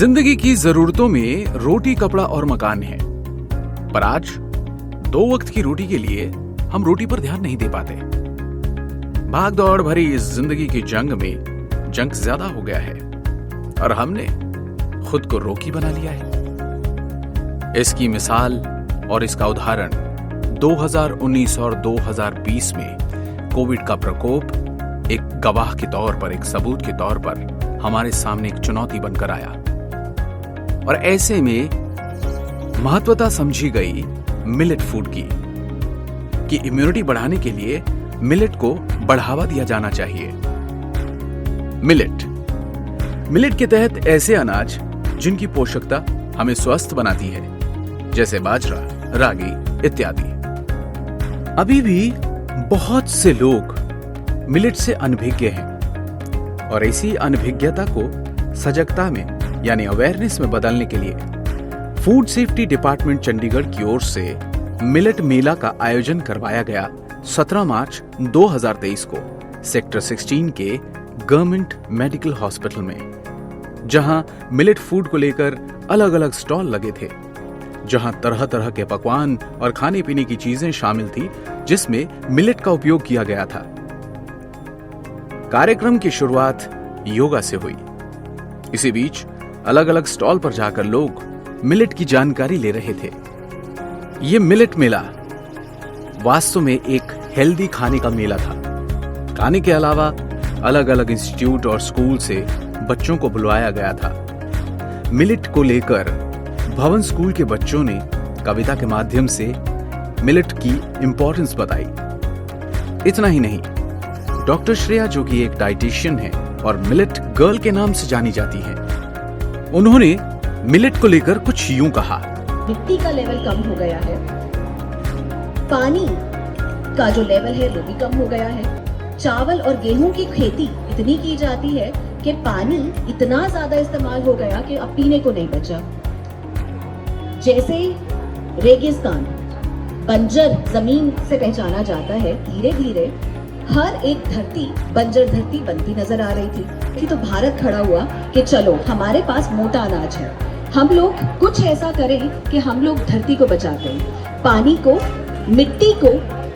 जिंदगी की जरूरतों में रोटी, कपड़ा और मकान है, पर आज 2 वक्त की रोटी के लिए हम रोटी पर ध्यान नहीं दे पाते। भाग दौड़ भरी इस जिंदगी की जंग में जंक ज्यादा हो गया है और हमने खुद को रोगी बना लिया है। इसकी मिसाल और इसका उदाहरण 2019 और 2020 में कोविड का प्रकोप एक गवाह के तौर पर, एक सबूत के तौर पर हमारे सामने एक चुनौती बनकर आया। और ऐसे में महत्वता समझी गई मिलेट फूड की कि इम्यूनिटी बढ़ाने के लिए मिलेट को बढ़ावा दिया जाना चाहिए। मिलेट के तहत ऐसे अनाज जिनकी पोषकता हमें स्वस्थ बनाती है, जैसे बाजरा, रागी इत्यादि। अभी भी बहुत से लोग मिलेट से अनभिज्ञ हैं और इसी अनभिज्ञता को सजगता में यानी अवेयरनेस में बदलने के लिए फूड सेफ्टी डिपार्टमेंट चंडीगढ़ की ओर से मिलेट मेला का आयोजन करवाया गया 17 मार्च 2023 को सेक्टर 16 के गवर्नमेंट मेडिकल हॉस्पिटल में, जहां मिलेट फूड को लेकर अलग अलग स्टॉल लगे थे, जहां तरह तरह के पकवान और खाने पीने की चीजें शामिल थी जिसमें मिलेट का उपयोग किया गया था। कार्यक्रम की शुरुआत योगा से हुई। इसी बीच अलग अलग स्टॉल पर जाकर लोग मिलेट की जानकारी ले रहे थे। यह मिलेट मेला वास्तव में एक हेल्दी खाने का मेला था। खाने के अलावा अलग अलग इंस्टीट्यूट और स्कूल से बच्चों को बुलवाया गया था। मिलेट को लेकर भवन स्कूल के बच्चों ने कविता के माध्यम से मिलेट की इंपॉर्टेंस बताई। इतना ही नहीं, डॉक्टर श्रेया, जो कि एक डाइटिशियन है और मिलेट गर्ल के नाम से जानी जाती है, उन्होंने मिलेट को लेकर कुछ यूं कहा। मिट्टी का लेवल कम हो गया है, पानी का जो लेवल है वो भी कम हो गया है। चावल और गेहूं की खेती इतनी की जाती है कि पानी इतना ज्यादा इस्तेमाल हो गया कि अब पीने को नहीं बचा। जैसे रेगिस्तान बंजर जमीन से पहचाना जाता है, धीरे धीरे हर एक धरती बंजर धरती बनती नजर आ रही थी। तो भारत खड़ा हुआ कि चलो हमारे पास मोटा अनाज है, हम लोग कुछ ऐसा करें कि हम लोग धरती को बचाते हैं, पानी को, मिट्टी को,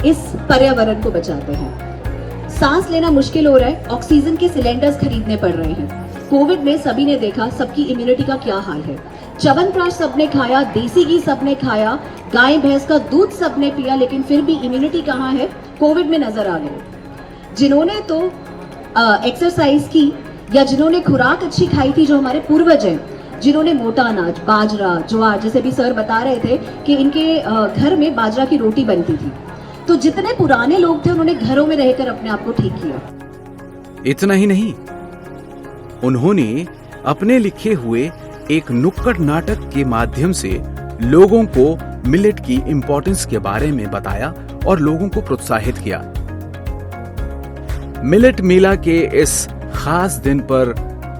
इस पर्यावरण को बचाते हैं। सांस लेना मुश्किल हो रहा है, ऑक्सीजन के सिलेंडर्स खरीदने पड़ रहे हैं। कोविड में सभी ने देखा सबकी इम्यूनिटी का क्या हाल है। च्यवनप्राश सबने खाया, देसी घी सबने खाया, गाय भैंस का दूध सबने पिया, लेकिन फिर भी इम्यूनिटी कहाँ है, कोविड में नजर आ गई। जिन्होंने तो एक्सरसाइज की या जिन्होंने खुराक अच्छी खाई थी, जो हमारे पूर्वज हैं, जिन्होंने मोटा अनाज, बाजरा, ज्वार, जैसे भी सर बता रहे थे कि इनके घर में बाजरा की रोटी बनती थी, तो जितने पुराने लोग थे उन्होंने घरों में रहकर अपने आप को ठीक किया। इतना ही नहीं, उन्होंने अपने लिखे हुए एक नुक्कड़ नाटक के माध्यम से लोगों को मिलेट की इंपॉर्टेंस के बारे में बताया और लोगों को प्रोत्साहित किया। मिलेट मेला के इस खास दिन पर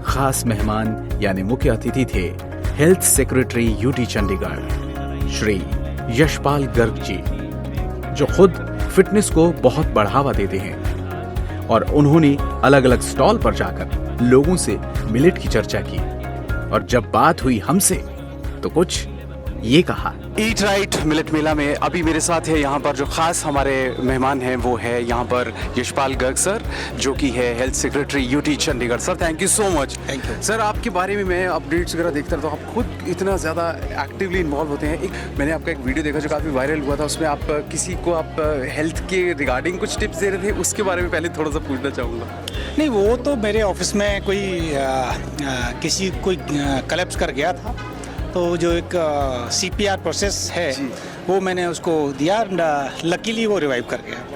खास मेहमान यानी मुख्य अतिथि थे health secretary UT Chandigarh Shri Yashpal Garg ji, जो खुद फिटनेस को बहुत बढ़ावा देते हैं, और उन्होंने अलग अलग स्टॉल पर जाकर लोगों से मिलेट की चर्चा की। और जब बात हुई हमसे तो कुछ ये कहा। ईट राइट मिलेट मेला में अभी मेरे साथ है यहाँ पर जो खास हमारे मेहमान हैं, वो है यहाँ पर यशपाल गर्ग सर, जो कि है health secretary UT Chandigarh. Sir thank you so much. Thank you sir. आपके बारे में मैं अपडेट्स वगैरह देखता रहता हूँ, आप खुद इतना ज़्यादा एक्टिवली इन्वॉल्व होते हैं। मैंने आपका एक वीडियो देखा जो काफ़ी वायरल हुआ था, उसमें आप किसी को आप हेल्थ के रिगार्डिंग कुछ टिप्स दे रहे थे, उसके बारे में पहले थोड़ा सा पूछना चाहूँगा। नहीं, वो तो मेरे ऑफिस में कोई कलेप्स कर गया था, तो जो एक CPR प्रोसेस है वो मैंने उसको दिया, लकीली वो रिवाइव कर गया।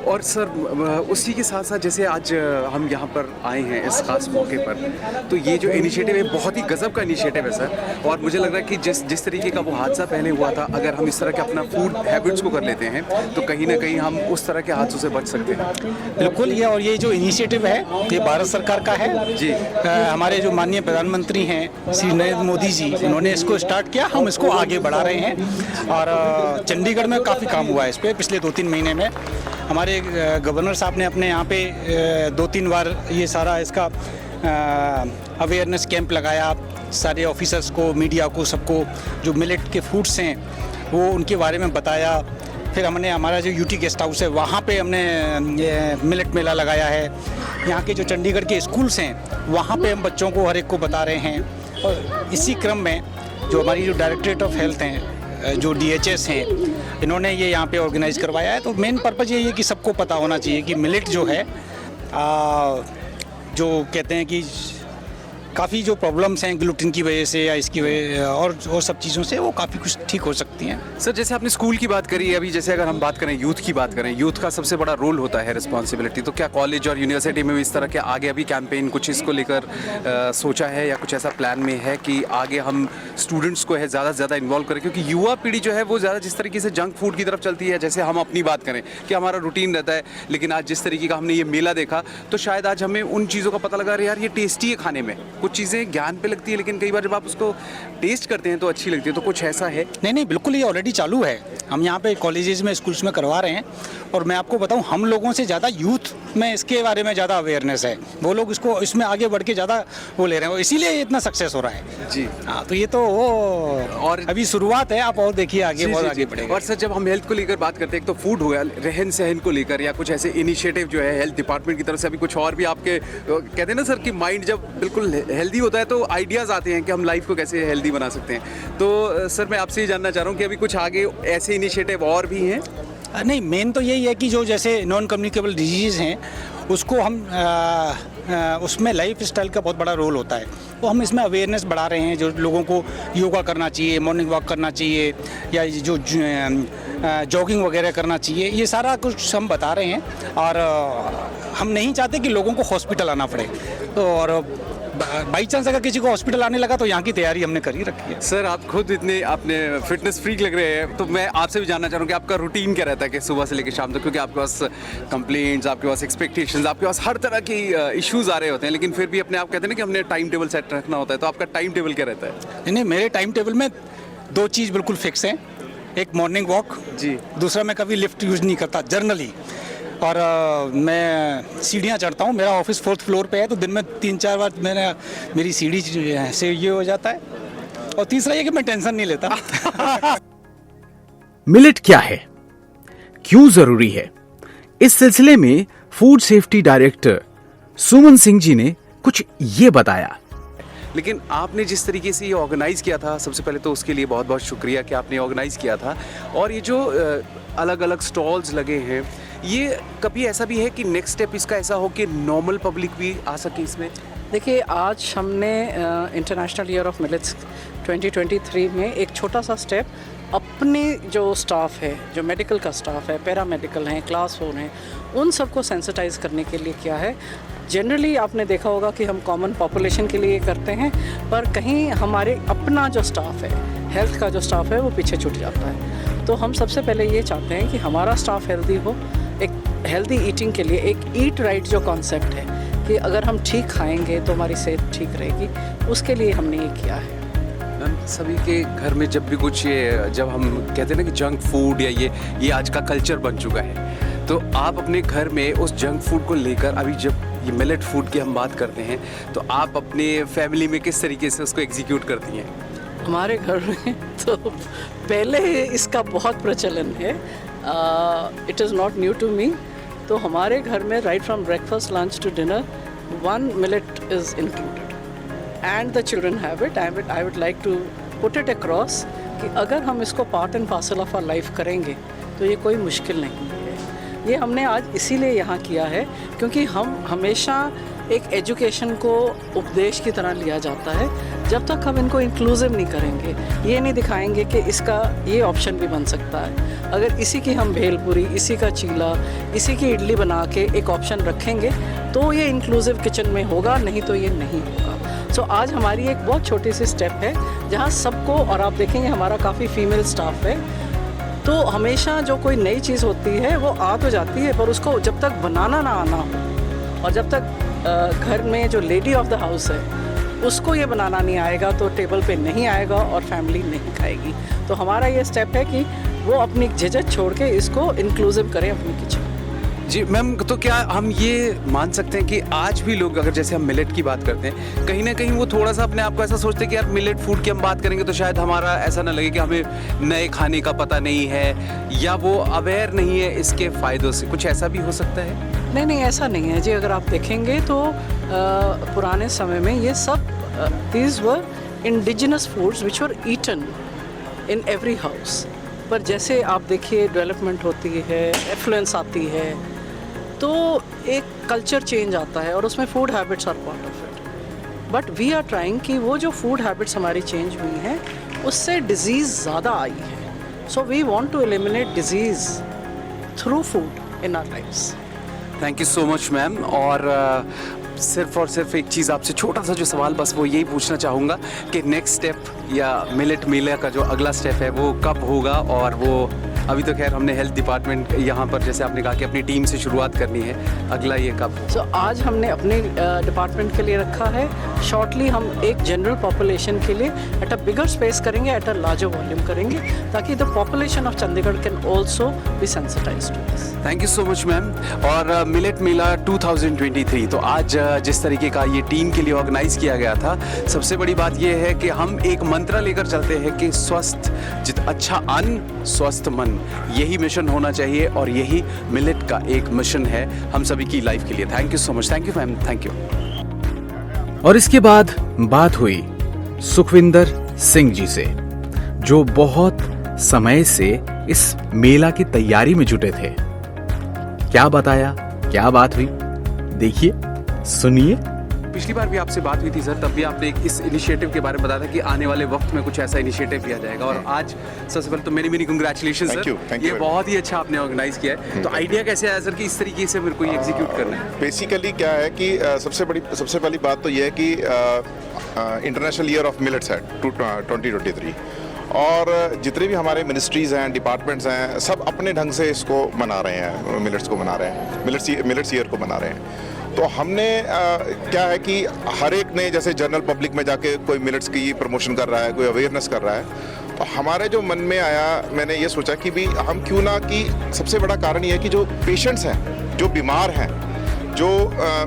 और सर उसी के साथ साथ जैसे आज हम यहाँ पर आए हैं इस खास मौके पर, तो ये जो इनिशिएटिव है बहुत ही गजब का इनिशिएटिव है सर। और मुझे लग रहा है कि जिस तरीके का वो हादसा पहले हुआ था, अगर हम इस तरह के अपना फूड हैबिट्स को कर लेते हैं तो कहीं ना कहीं हम उस तरह के हादसों से बच सकते हैं। बिल्कुल, ये और ये जो इनिशिएटिव है ये भारत सरकार का है जी। हमारे जो माननीय प्रधानमंत्री हैं श्री नरेंद्र मोदी जी, उन्होंने इसको स्टार्ट किया, हम इसको आगे बढ़ा रहे हैं। और चंडीगढ़ में काफ़ी काम हुआ है इस पर पिछले 2-3 महीने में। हमारे गवर्नर साहब ने अपने यहाँ पे 2-3 बार ये सारा इसका अवेयरनेस कैंप लगाया सारे ऑफिसर्स को, मीडिया को, सबको जो मिलेट के फूड्स हैं वो उनके बारे में बताया। फिर हमने हमारा जो यूटी गेस्ट हाउस है वहाँ पे हमने ये मिलेट मेला लगाया है। यहाँ के जो चंडीगढ़ के स्कूल्स हैं वहाँ पे हम बच्चों को हर एक को बता रहे हैं। और इसी क्रम में जो हमारी जो डायरेक्टरेट ऑफ हेल्थ हैं, जो DHS हैं, इन्होंने ये यहाँ पे ऑर्गेनाइज़ करवाया है। तो मेन पर्पज़ यही है कि सबको पता होना चाहिए कि मिलेट जो है जो कहते हैं कि काफ़ी जो प्रॉब्लम्स हैं ग्लूटेन की वजह से या इसकी वजह और सब चीज़ों से वो काफ़ी कुछ ठीक हो सकती हैं। सर जैसे आपने स्कूल की बात करी, अभी जैसे अगर हम बात करें यूथ की बात करें, यूथ का सबसे बड़ा रोल होता है रिस्पॉन्सिबिलिटी। तो क्या कॉलेज और यूनिवर्सिटी में भी इस तरह के आगे अभी कैंपेन कुछ इसको लेकर सोचा है या कुछ ऐसा प्लान में है कि आगे हम स्टूडेंट्स को है ज़्यादा से ज़्यादा इन्वॉल्व करें? क्योंकि युवा पीढ़ी जो है वो ज़्यादा जिस तरीके से जंक फूड की तरफ चलती है, जैसे हम अपनी बात करें कि हमारा रूटीन रहता है, लेकिन आज जिस तरीके का हमने ये मेला देखा तो शायद आज हमें उन चीज़ों का पता लगा, अरे यार ये टेस्टी है खाने में, कुछ चीज़ें ज्ञान पे लगती है लेकिन कई बार जब आप उसको टेस्ट करते हैं तो अच्छी लगती है। तो कुछ ऐसा है? नहीं, बिल्कुल, ये ऑलरेडी चालू है। हम यहाँ पे कॉलेजेस में, स्कूल्स में करवा रहे हैं। और मैं आपको बताऊँ, हम लोगों से ज़्यादा यूथ में इसके बारे में ज़्यादा अवेयरनेस है। वो लोग इसको इसमें आगे बढ़ के ज़्यादा वो ले रहे हैं, इसीलिए इतना सक्सेस हो रहा है। जी हाँ, तो ये तो वो और अभी शुरुआत है, आप और देखिए आगे बहुत आगे बढ़ेगा। और सर जब हम हेल्थ को लेकर बात करते हैं, एक तो फूड हो गया, रहन सहन को लेकर या कुछ ऐसे इनिशिएटिव जो है हेल्थ डिपार्टमेंट की तरफ से, अभी कुछ और भी आपके कहते हैं ना सर कि माइंड जब बिल्कुल हेल्दी होता है तो आइडियाज़ आते हैं कि हम लाइफ को कैसे हेल्दी बना सकते हैं। तो सर मैं आपसे ये जानना चाह रहा हूँ कि अभी कुछ आगे ऐसे इनिशिएटिव और भी हैं? नहीं, मेन तो यही है कि जो जैसे नॉन कम्युनिकेबल डिजीज़ हैं उसको हम उसमें लाइफ स्टाइल का बहुत बड़ा रोल होता है। तो हम इसमें अवेयरनेस बढ़ा रहे हैं, जो लोगों को योगा करना चाहिए, मॉर्निंग वॉक करना चाहिए या जो जॉगिंग वगैरह करना चाहिए, ये सारा कुछ हम बता रहे हैं। और हम नहीं चाहते कि लोगों को हॉस्पिटल आना पड़े। तो और बाई चांस अगर किसी को हॉस्पिटल आने लगा तो यहाँ की तैयारी हमने करी रखी है। सर आप खुद इतने आपने फिटनेस फ्रीक लग रहे हैं, तो मैं आपसे भी जानना चाह रहा हूँ कि आपका रूटीन क्या रहता है कि सुबह से लेकर शाम तक, क्योंकि आपके पास कंप्लेंट्स, आपके पास एक्सपेक्टेशंस, आपके पास हर तरह की इश्यूज आ रहे होते हैं, लेकिन फिर भी अपने आप कहते हैं ना कि हमने टाइम टेबल सेट रखना होता है। तो आपका टाइम टेबल क्या रहता है? नहीं, मेरे टाइम टेबल में 2 चीज़ बिल्कुल फिक्स हैं। एक मॉर्निंग वॉक जी, दूसरा मैं कभी लिफ्ट यूज़ नहीं करता जनरली। और मैं सीढ़ियाँ चढ़ता हूँ। मेरा ऑफिस 4th फ्लोर पे है, तो दिन में 3-4 बार मेरी सीढ़ी से ये हो जाता है। और तीसरा ये कि मैं टेंशन नहीं लेता। मिलेट क्या है, क्यों जरूरी है, इस सिलसिले में फूड सेफ्टी डायरेक्टर सुमन सिंह जी ने कुछ ये बताया। लेकिन आपने जिस तरीके से ये ऑर्गेनाइज़ किया था, सबसे पहले तो उसके लिए बहुत बहुत शुक्रिया कि आपने ऑर्गेनाइज़ किया था। और ये जो अलग अलग स्टॉल्स लगे हैं, ये कभी ऐसा भी है कि नेक्स्ट स्टेप इसका ऐसा हो कि नॉर्मल पब्लिक भी आ सके इसमें? देखिए, आज हमने इंटरनेशनल ईयर ऑफ मिलेट्स 2023 में एक छोटा सा स्टेप अपने जो स्टाफ है, जो मेडिकल का स्टाफ है, पैरामेडिकल हैं, क्लास 4 हैं, उन सबको सेंसिटाइज़ करने के लिए किया है। जनरली आपने देखा होगा कि हम कॉमन पॉपुलेशन के लिए करते हैं, पर कहीं हमारे अपना जो स्टाफ है, हेल्थ का जो स्टाफ है, वो पीछे छूट जाता है। तो हम सबसे पहले ये चाहते हैं कि हमारा स्टाफ हेल्दी हो। एक हेल्दी ईटिंग के लिए एक ईट राइट जो कॉन्सेप्ट है कि अगर हम ठीक खाएंगे तो हमारी सेहत ठीक रहेगी, उसके लिए हमने ये किया है। मैम, सभी के घर में जब भी कुछ ये, जब हम कहते हैं ना कि जंक फूड या ये आज का कल्चर बन चुका है, तो आप अपने घर में उस जंक फूड को लेकर, अभी जब ये मिलेट फूड की हम बात करते हैं, तो आप अपने फैमिली में किस तरीके से उसको एग्जीक्यूट करती हैं? हमारे घर में तो पहले इसका बहुत प्रचलन है। It is not new to me. तो हमारे घर में right from breakfast, lunch to dinner 1 millet is included and the children have it. I would like to put it across कि अगर हम इसको part and parcel of our life करेंगे तो ये कोई मुश्किल नहीं है। ये हमने आज इसीलिए यहाँ किया है क्योंकि हम हमेशा एक एजुकेशन को उपदेश की तरह लिया जाता है। जब तक हम इनको इंक्लूसिव नहीं करेंगे, ये नहीं दिखाएंगे कि इसका ये ऑप्शन भी बन सकता है। अगर इसी की हम भेलपुरी, इसी का चीला, इसी की इडली बना के एक ऑप्शन रखेंगे तो ये इंक्लूसिव किचन में होगा, नहीं तो ये नहीं होगा। सो आज हमारी एक बहुत छोटी सी स्टेप है जहाँ सबको, और आप देखेंगे हमारा काफ़ी फीमेल स्टाफ है, तो हमेशा जो कोई नई चीज़ होती है वो आ तो जाती है, पर उसको जब तक बनाना ना आना हो और जब तक घर में जो लेडी ऑफ द हाउस है उसको ये बनाना नहीं आएगा तो टेबल पे नहीं आएगा और फैमिली नहीं खाएगी। तो हमारा ये स्टेप है कि वो अपनी झिझक छोड़ के इसको इंक्लूसिव करें अपनी किचन। जी मैम, तो क्या हम ये मान सकते हैं कि आज भी लोग, अगर जैसे हम मिलेट की बात करते हैं, कहीं ना कहीं वो थोड़ा सा अपने आप को ऐसा सोचते हैं कि यार मिलेट फूड की हम बात करेंगे तो शायद हमारा ऐसा ना लगे कि हमें नए खाने का पता नहीं है, या वो अवेयर नहीं है इसके फ़ायदों से, कुछ ऐसा भी हो सकता है? नहीं नहीं, ऐसा नहीं है जी। अगर आप देखेंगे तो पुराने समय में ये सब these were indigenous foods which were eaten in every house. पर जैसे आप देखिए डेवलपमेंट होती है, एफ्लुएंस आती है, तो एक कल्चर चेंज आता है और उसमें food habits are part of it. But we are trying कि वो जो फूड हैबिट्स हमारी चेंज हुई हैं उससे डिजीज़ ज़्यादा आई है। So we want to eliminate disease through food in our lifes. Thank you so much ma'am. और सिर्फ और सिर्फ एक चीज़ आपसे छोटा सा जो सवाल, बस वो यही पूछना चाहूँगा कि नेक्स्ट स्टेप या मिलेट मेला का जो अगला स्टेप है वो कब होगा? और वो अभी तो खैर हमने हेल्थ डिपार्टमेंट यहाँ पर, जैसे आपने कहा कि अपनी टीम से शुरुआत करनी है, अगला ये कब? सो आज हमने अपने डिपार्टमेंट के लिए रखा है। शॉर्टली हम एक जनरल पॉपुलेशन के लिए एट अ बिगर स्पेस करेंगे, एट अ लार्जर वॉल्यूम करेंगे, ताकि the population of Chandigarh can also be sensitised to this. Thank you so much ma'am. और मिलेट मेला 2023, तो आज जिस तरीके का ये टीम के लिए ऑर्गेनाइज किया गया था, सबसे बड़ी बात ये है कि हम एक मंत्र लेकर चलते हैं कि स्वस्थ अच्छा अन्न स्वस्थ मन, यही मिशन होना चाहिए और यही मिलेट का एक मिशन है हम सभी की लाइफ के लिए। Thank you so much. Thank you ma'am, thank you. और इसके बाद बात हुई सुखविंदर सिंह जी से, जो बहुत समय से इस मेला की तैयारी में जुटे थे। क्या बताया, क्या बात हुई, देखिए, सुनिए। पिछली बार भी आपसे बात हुई थी सर, तब भी आपने इस इनिशिएटिव के बारे में बताया था कि आने वाले वक्त में कुछ ऐसा इनिशिएटिव लिया जाएगा, और आज सबसे पहले तो मेनी कंग्रेचुलेशन सर। ये बहुत ही अच्छा आपने ऑर्गेनाइज किया है। तो आइडिया कैसे आया सर कि इस तरीके से मेरे को ये एग्जीक्यूट करना है? बेसिकली क्या है कि सबसे पहली बात तो ये है कि इंटरनेशनल ईयर ऑफ मिलेट्स है 2023, और जितने भी हमारे मिनिस्ट्रीज़ हैं, डिपार्टमेंट्स हैं, सब अपने ढंग से इसको मना रहे हैं, मिलेट्स को मना रहे हैं, मिलेट्स ईयर को मना रहे हैं। तो हमने क्या है कि हर एक ने, जैसे जनरल पब्लिक में जाके कोई मिलेट्स की प्रमोशन कर रहा है, कोई अवेयरनेस कर रहा है, तो हमारे जो मन में आया, मैंने ये सोचा कि भी हम क्यों ना, कि सबसे बड़ा कारण ये है कि जो पेशेंट्स हैं, जो बीमार हैं, जो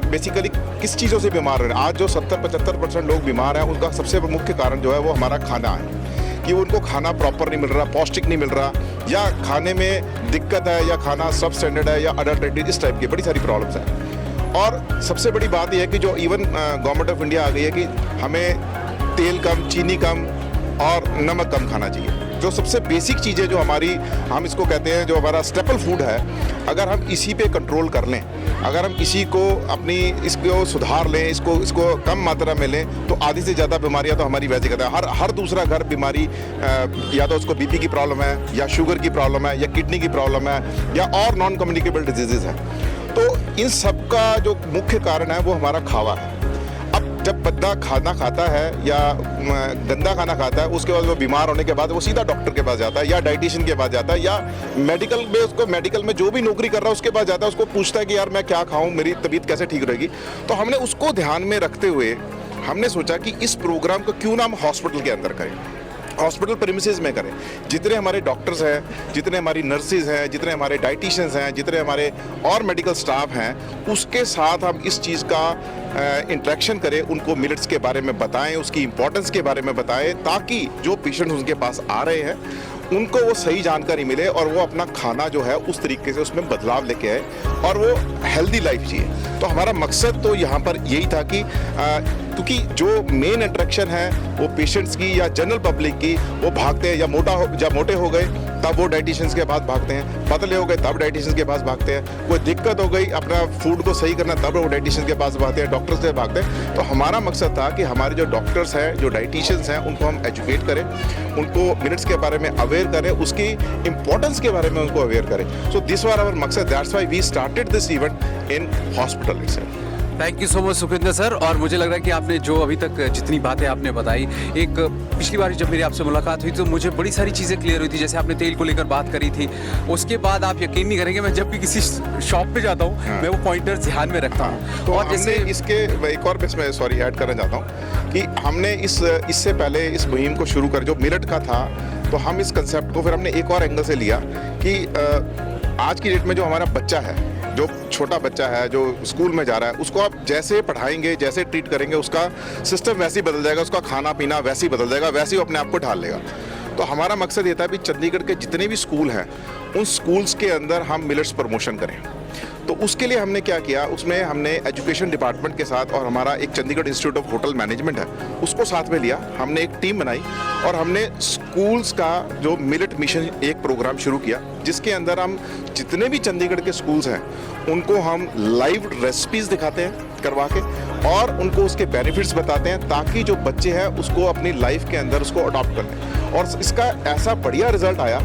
बेसिकली किस चीज़ों से बीमार हैं, आज जो 70-75% लोग बीमार हैं, उनका सबसे मुख्य कारण जो है वो हमारा खाना है, कि उनको खाना प्रॉपर नहीं मिल रहा, पौष्टिक नहीं मिल रहा, या खाने में दिक्कत है, या खाना सब स्टैंडर्ड है, या अडल्ट्रेटेड, इस टाइप की बड़ी सारी प्रॉब्लम्स हैं। और सबसे बड़ी बात यह है कि जो इवन गवर्नमेंट ऑफ इंडिया आ गई है कि हमें तेल कम, चीनी कम और नमक कम खाना चाहिए। जो सबसे बेसिक चीज़ें जो हमारी, हम इसको कहते हैं, जो हमारा स्टेपल फूड है, अगर हम इसी पे कंट्रोल कर लें, अगर हम इसी को इसको सुधार लें, इसको कम मात्रा में लें, तो आधी से ज़्यादा बीमारियां तो हमारी वैसे कहते हैं, हर दूसरा घर बीमारी, या तो उसको बीपी की प्रॉब्लम है, या शुगर की प्रॉब्लम है, या किडनी की प्रॉब्लम है, या और नॉन कम्युनिकेबल डिजीज़ हैं। तो इन सब का जो मुख्य कारण है वो हमारा खावा है। अब जब बंदा खाना खाता है या गंदा खाना खाता है, उसके बाद वो बीमार होने के बाद वो सीधा डॉक्टर के पास जाता है, या डाइटिशियन के पास जाता है, या मेडिकल में जो भी नौकरी कर रहा है उसके पास जाता है, उसको पूछता है कि यार मैं क्या खाऊं, मेरी तबीयत कैसे ठीक रहेगी। तो हमने उसको ध्यान में रखते हुए हमने सोचा कि इस प्रोग्राम को क्यों ना हम हॉस्पिटल के अंदर करें, हॉस्पिटल प्रीमिसेस में करें। जितने हमारे डॉक्टर्स हैं, जितने हमारी नर्सेज हैं, जितने हमारे डाइटिशियंस हैं, जितने हमारे और मेडिकल स्टाफ हैं, उसके साथ हम इस चीज़ का इंटरेक्शन करें, उनको मिलेट्स के बारे में बताएं, उसकी इंपॉर्टेंस के बारे में बताएं, ताकि जो पेशेंट्स उनके पास आ रहे हैं उनको वो सही जानकारी मिले और वो अपना खाना जो है उस तरीके से उसमें बदलाव लेके आए और वो हेल्दी लाइफ जिए। तो हमारा मकसद तो यहाँ पर यही था कि क्योंकि जो मेन अट्रैक्शन है वो पेशेंट्स की या जनरल पब्लिक की, वो भागते हैं, या मोटे हो गए तब वो डाइटिशियंस के पास भागते हैं, पतले हो गए तब डाइटिशियंस के पास भागते हैं, कोई दिक्कत हो गई अपना फूड को सही करना तब वो डाइटिशियंस के पास भागते हैं, डॉक्टर्स से भागते हैं। तो हमारा मकसद था कि हमारे जो डॉक्टर्स हैं, जो डाइटिशियंस हैं, उनको हम एजुकेट करें, उनको मिलेट्स के बारे में अवेयर करें, उसकी इंपॉर्टेंस के बारे में उनको अवेयर करें। सो दिस वाज आवर मकसद, that's why we started this event in hospital itself. Thank you so much Sukhwinder sir. और मुझे लग रहा है कि आपने जो अभी तक जितनी बातें आपने बताई, एक पिछली बार जब मेरी आपसे मुलाकात हुई तो मुझे बड़ी सारी चीज़ें क्लियर हुई थी। जैसे आपने तेल को लेकर बात करी थी, उसके बाद आप यकीन नहीं करेंगे, मैं जब भी किसी शॉप पे जाता हूँ मैं वो पॉइंटर्स ध्यान में रखता हूँ। तो और जैसे इसके एक और इसमें ऐड करना चाहता हूँ कि हमने इससे पहले इस मुहिम को शुरू कर, जो मिलेट का था, तो हम इस कंसेप्ट को फिर हमने एक और एंगल से लिया कि आज की डेट में जो हमारा बच्चा है जो छोटा बच्चा है जो स्कूल में जा रहा है उसको आप जैसे पढ़ाएंगे, जैसे ट्रीट करेंगे, उसका सिस्टम वैसे ही बदल जाएगा, उसका खाना पीना वैसे ही बदल जाएगा, वैसे ही अपने आप को ढाल लेगा। तो हमारा मकसद ये था कि चंडीगढ़ के जितने भी स्कूल हैं उन स्कूल्स के अंदर हम मिलेट्स प्रमोशन करें। तो उसके लिए हमने क्या किया, उसमें हमने एजुकेशन डिपार्टमेंट के साथ और हमारा एक Chandigarh institute of hotel management है उसको साथ में लिया, हमने एक टीम बनाई और हमने स्कूल्स का जो मिलेट मिशन एक प्रोग्राम शुरू किया, जिसके अंदर हम जितने भी चंडीगढ़ के स्कूल्स हैं उनको हम लाइव रेसिपीज दिखाते हैं करवा के और उनको उसके बेनिफिट्स बताते हैं, ताकि जो बच्चे हैं उसको अपनी लाइफ के अंदर उसको अडॉप्ट कर लें। और इसका ऐसा बढ़िया रिजल्ट आया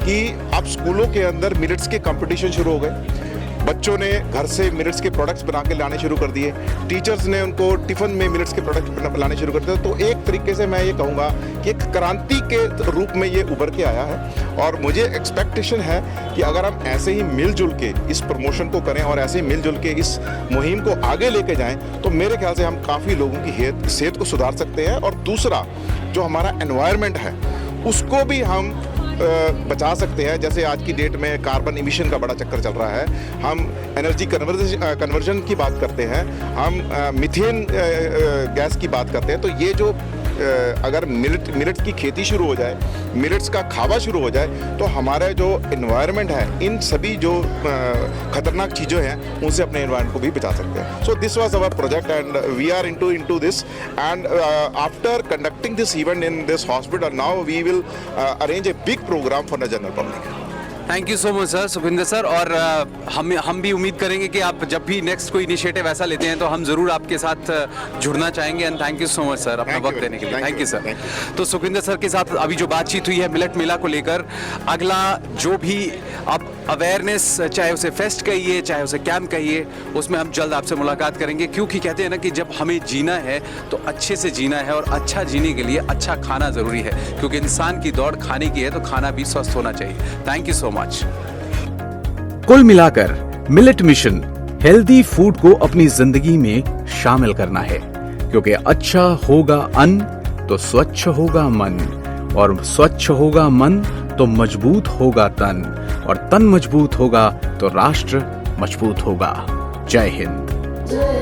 कि अब स्कूलों के अंदर मिलेट्स के कंपटीशन शुरू हो गए, बच्चों ने घर से मिलेट्स के प्रोडक्ट्स बना के लाने शुरू कर दिए, टीचर्स ने उनको टिफ़िन में मिलेट्स के प्रोडक्ट्स लाने शुरू कर दिए। तो एक तरीके से मैं ये कहूँगा कि एक क्रांति के रूप में ये उभर के आया है और मुझे एक्सपेक्टेशन है कि अगर हम ऐसे ही मिलजुल के इस प्रमोशन को करें और ऐसे ही मिलजुल के इस मुहिम को आगे लेके जाएं तो मेरे ख्याल से हम काफ़ी लोगों की सेहत को सुधार सकते हैं। और दूसरा जो हमारा एनवायरनमेंट है उसको भी हम बचा सकते हैं। जैसे आज की डेट में कार्बन इमिशन का बड़ा चक्कर चल रहा है, हम एनर्जी कन्वर्जन की बात करते हैं, हम मीथेन गैस की बात करते हैं। तो ये जो अगर मिलेट्स की खेती शुरू हो जाए, मिलेट्स का खावा शुरू हो जाए तो हमारा जो एनवायरनमेंट है इन सभी जो खतरनाक चीज़ें हैं उनसे अपने एनवायरनमेंट को भी बचा सकते हैं। So this was our project and we are into this and after conducting this event in this hospital now we will arrange a big programme for the general public. Thank you so much sir, Sukhwinder sir. और हम भी उम्मीद करेंगे कि आप जब भी next कोई इनिशिएटिव ऐसा लेते हैं तो हम ज़रूर आपके साथ जुड़ना चाहेंगे। And thank you so much sir अपना वक्त देने के लिए। Thank you sir. तो सुखविंदर सर के साथ अभी जो बातचीत हुई है मिलेट मेला को लेकर, अगला जो भी अब अवेयरनेस, चाहे उसे फेस्ट कहिए चाहे उसे कैंप कहिए, उसमें हम जल्द आपसे मुलाकात करेंगे। क्योंकि कहते हैं ना कि जब हमें जीना है तो अच्छे से जीना है और अच्छा जीने के लिए अच्छा खाना ज़रूरी है, क्योंकि इंसान की दौड़ खाने की है तो खाना भी स्वस्थ होना चाहिए। Thank you so much. कुल मिलाकर मिलेट मिशन हेल्दी फूड को अपनी जिंदगी में शामिल करना है, क्योंकि अच्छा होगा अन्न तो स्वच्छ होगा मन, और स्वच्छ होगा मन तो मजबूत होगा तन, और तन मजबूत होगा तो राष्ट्र मजबूत होगा। जय हिंद।